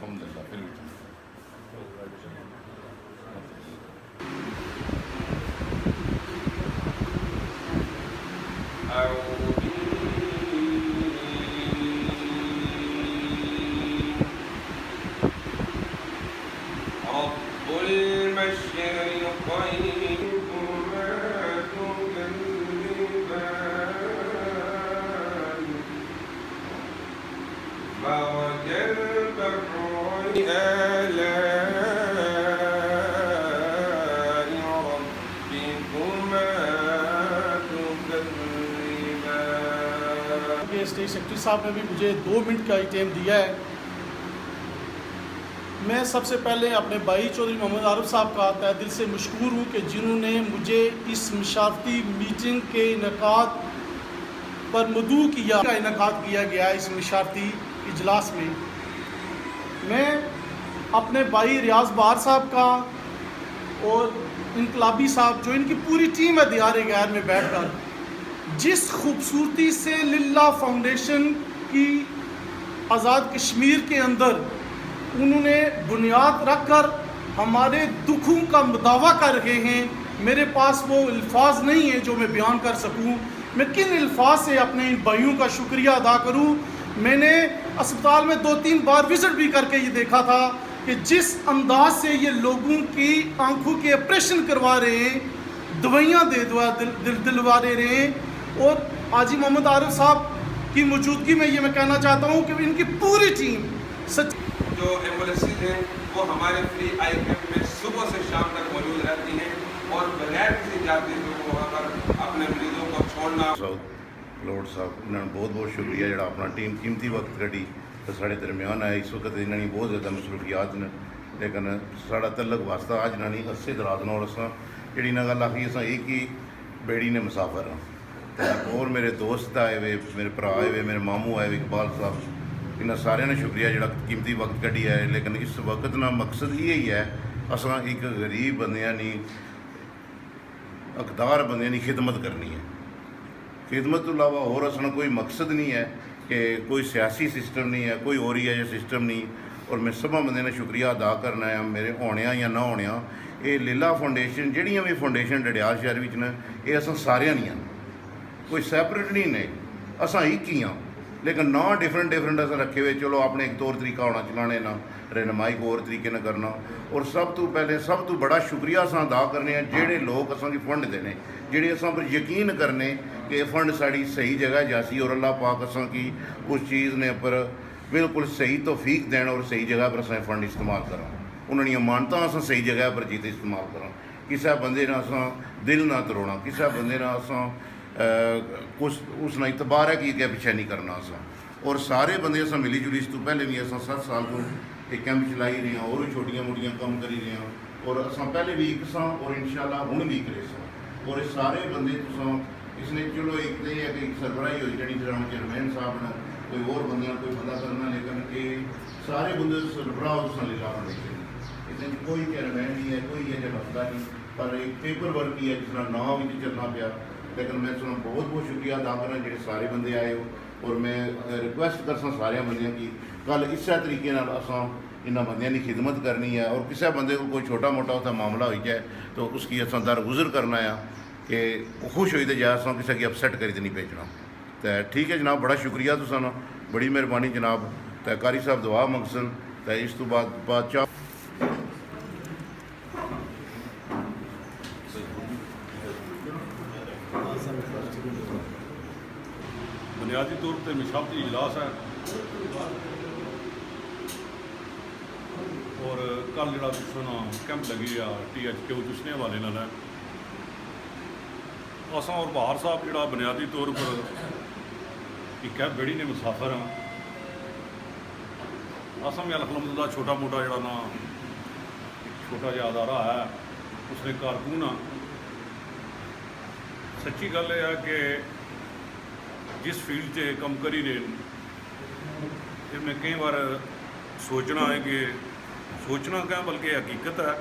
الحمدللہ پھر بھی اسٹیٹ سیکرٹری صاحب نے بھی مجھے 2 منٹ کا ٹائم دیا ہے. میں سب سے پہلے اپنے بھائی چودھری محمد عارف صاحب کا تہ دل سے مشکور ہوں کہ جنہوں نے مجھے اس مشاورتی میٹنگ کے انعقاد پر مدعو کیا. کا انعقاد کیا گیا اس مشاورتی اجلاس میں. میں اپنے بھائی ریاض بہار صاحب کا اور انقلابی صاحب جو ان کی پوری ٹیم ہے دیار غیر میں بیٹھ کر جس خوبصورتی سے للہ فاؤنڈیشن کی آزاد کشمیر کے اندر انہوں نے بنیاد رکھ کر ہمارے دکھوں کا مداوع کر رہے ہیں، میرے پاس وہ الفاظ نہیں ہیں جو میں بیان کر سکوں. میں کن الفاظ سے اپنے ان بھائیوں کا شکریہ ادا کروں. میں نے اسپتال میں 2-3 بار وزٹ بھی کر کے یہ دیکھا تھا کہ جس انداز سے یہ لوگوں کی آنکھوں کے آپریشن کروا رہے ہیں، دوائیاں دلوا رہے ہیں. اور حاجی محمد عارف صاحب کی موجودگی میں یہ میں کہنا چاہتا ہوں کہ ان کی پوری ٹیم جو ایمبولینسز ہیں وہ ہمارے فری آئی کیمپ میں صبح سے شام تک موجود رہتی ہیں اور بغیر کسی جاتی کو وہاں پر اپنے مریضوں کو چھوڑنا. لوڈ صاحب انہوں نے بہت بہت شکریہ جڑا اپنا ٹیم قیمتی وقت کڑی تو سارے درمیان آئے. اس وقت انہوں نے بہت زیادہ مصروفیات نے لیکن سارا تعلق واسطہ آج انہوں نے اسے درادنا اور اصل جی نہ گل آخی اصل ایک ہی بیڑی نے مسافر ہاں. اور میرے دوست آئے ہوئے، میرے بھرا آئے ہوئے، میرے ماموں آئے ہوئے اقبال صاحب، انہوں سارے نے شکریہ جڑا قیمتی وقت کڑی ہے. لیکن اس وقت نا مقصد یہی ہے اصل ایک غریب بندیاں نی اقدار بندیاں نی خدمت کرنی ہے. خدمت تو علاوہ اور اصل کوئی مقصد نہیں ہے کہ کوئی سیاسی سسٹم نہیں ہے، کوئی اور ہی سسٹم نہیں. اور میں سب بندے نے شکریہ ادا کرنا ہے میرے ہونے یا نہ ہونے. یہ لیلا فاؤنڈیشن جہڑیاں بھی فاؤنڈیشن ڈڈیال شہر میں نے یہ اصل سارے نہیں ہیں، کوئی سیپریٹ نہیں نے، اصل ایک ہی ہاں. لیکن نہ ڈفرینٹ اصل رکھے ہوئے چلو اپنے ایک طور طریقہ ہونا چلانے نہ رہنمائی کو اور طریقے نہ کرنا. اور سب تو پہلے سب تو بڑا شکریہ اصل ادا کرنے ہیں جہے لوگ اصل کی فنڈ دینے، جہے اصل پر یقین کرنے کہ یہ فنڈ ساری صحیح جگہ جاسی اور اللہ پاک اصل کی اس چیز نے پر بالکل صحیح توفیق دین اور صحیح جگہ پر اصل فنڈ استعمال کریں. انہوں نے امانتاں اصل صحیح جگہ پر جیتے استعمال کریں. کسی بندے نے اصل دل نہ تروڑا، کسی بندے نے اصل کچھ اس نے اعتبار ہے کہ پیچھے نہیں کرنا. اور سارے بندے اصل ملی جلی اس تو پہلے بھی اصل 7 سال کو ایک کیمپ چلائی رہے ہیں اور چھوٹیاں موٹیاں کام کری رہے ہیں. اور اصل پہلے بھی ایک ساں اور انشاءاللہ ہوں بھی کرے ساں. اور یہ سارے بندے تو اس نے چلو ایک تو یہ ہے کہ ایک سربراہی ہوئی جڑی طرح چیئرمین صاحب نے کوئی اور بندیاں کوئی بندہ کرنا، لیکن یہ سارے بندے سربراہ اس نے لیلا فاؤنڈیشن اس نے کوئی چیئرمین نہیں ہے، کوئی یہ مسئلہ نہیں. پر ایک پیپر ورک ہی ہے جس طرح نام بھی چلنا پیا. لیکن میں سنا بہت بہت شکریہ ادا کرنا جڑے سارے بندے آئے ہو. اور میں ریکویسٹ کرسا سارے بندیاں کی کل اسی طریقے اساں انہاں بندیاں کی خدمت کرنی ہے. اور کسی بندے کو کوئی چھوٹا موٹا ہوتا معاملہ ہوئی جائے تو اس کی اصل درگزر کرنا ہے کہ خوش ہوئی تو جائے اصل کسی کی اپسیٹ کری تو نہیں بھیجنا. تو ٹھیک ہے جناب، بڑا شکریہ تو سنا، بڑی مہربانی جناب. تو قاری صاحب دعا منگسن تو اس تو بعد چاہ بنیادی طور پہ مشاورتی اجلاس ہے اور کل جڑا سنا کیمپ لگی ہے THQ اس نے حوالے نال ہے. اساں اور بہار صاحب جڑا بنیادی طور پر ایک ہے بیڑی نے مسافر ہاں. اساں بھی الحمدللہ چھوٹا موٹا جڑا نا چھوٹا جہا ادارہ ہے اس نے کارکن ہاں. سچی گل یہ ہے کہ جس فیلڈ سے کم کری رہے پھر میں کئی بار سوچنا ہے کہ سوچنا کیا بلکہ حقیقت ہے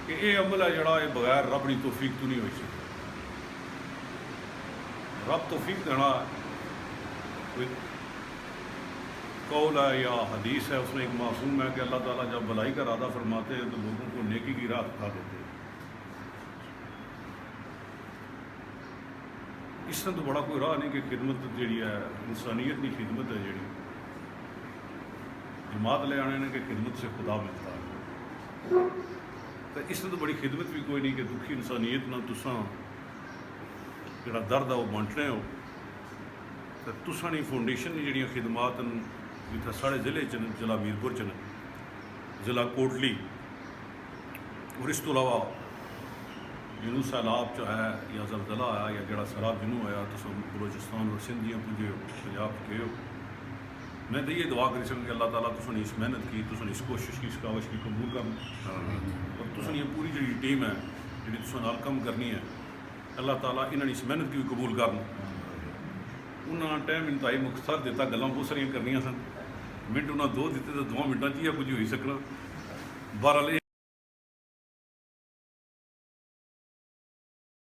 کہ یہ عمل ہے جڑا یہ بغیر رب کی توفیق تو نہیں ہوئی سکتا. رب توفیق دینا کوئی قول ہے یا حدیث ہے، اس میں ایک معصوم ہے کہ اللہ تعالیٰ جب بھلائی کا ارادہ فرماتے ہیں تو لوگوں کو نیکی کی راہ دکھا دیتے ہیں۔ اس نے تو بڑا کوئی راہ نہیں کہ خدمت جیڑی ہے انسانیت کی خدمت ہے جیڑی جماعت لے آنے نے کہ خدمت سے خدا ملتا ہے، تو اس نے تو بڑی خدمت بھی کوئی نہیں کہ دکھی انسانیت نہ تساں جڑا درد ہے وہ بانٹنے ہو، تو تساں دی فاؤنڈیشن دی جڑیاں خدمات جتنا ساڑھے ضلع ضلع میرپور ضلع کوٹلی، اور اس تو علاوہ جنوں سیلاب جو ہے یا زلزلہ آیا یا جڑا سیلاب جنوں آیا تو بلوچستان اور سندھ جیاں پجے ہو پنجاب گئے ہو، میں تو یہ دعا کری سکوں کہ اللہ تعالیٰ تساں اس محنت کی، تساں اس کوشش کی، اس کاوش کی قبول کر، اور تساں یہ پوری جڑی ٹیم ہے جڑی تساں نال کم کرنی ہے، اللہ تعالیٰ انہاں نے اس محنت کی بھی قبول کرن۔ انہاں ٹائم انتہائی مختصر دیتا، گلاں بہت ساریاں کرنیاں سن، منٹ انہاں 2 دیتے تو 2 منٹاں چ یہ کچھ ہوئی سکنا۔ بہرحال